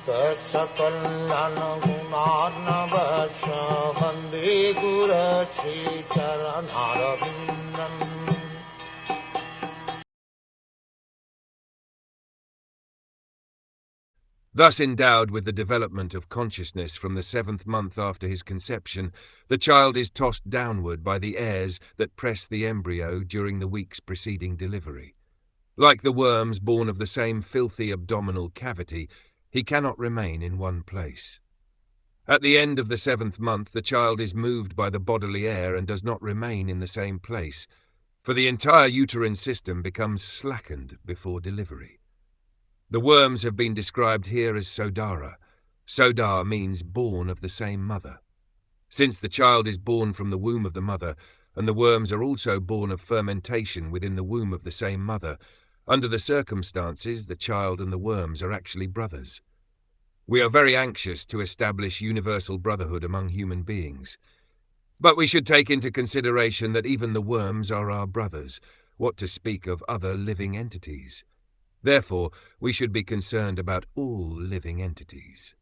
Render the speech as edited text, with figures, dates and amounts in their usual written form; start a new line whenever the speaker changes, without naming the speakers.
Saksakallan gunarnavasya Vande Guru Sri Charanaravindan.
Thus endowed with the development of consciousness from the 7th month after his conception, the child is tossed downward by the airs that press the embryo during the weeks preceding delivery. Like the worms born of the same filthy abdominal cavity, he cannot remain in one place. At the end of the 7th month, the child is moved by the bodily air and does not remain in the same place, for the entire uterine system becomes slackened before delivery. The worms have been described here as Sodara. Sodar means born of the same mother. Since the child is born from the womb of the mother, and the worms are also born of fermentation within the womb of the same mother, under the circumstances, the child and the worms are actually brothers. We are very anxious to establish universal brotherhood among human beings. But we should take into consideration that even the worms are our brothers, what to speak of other living entities. Therefore, we should be concerned about all living entities.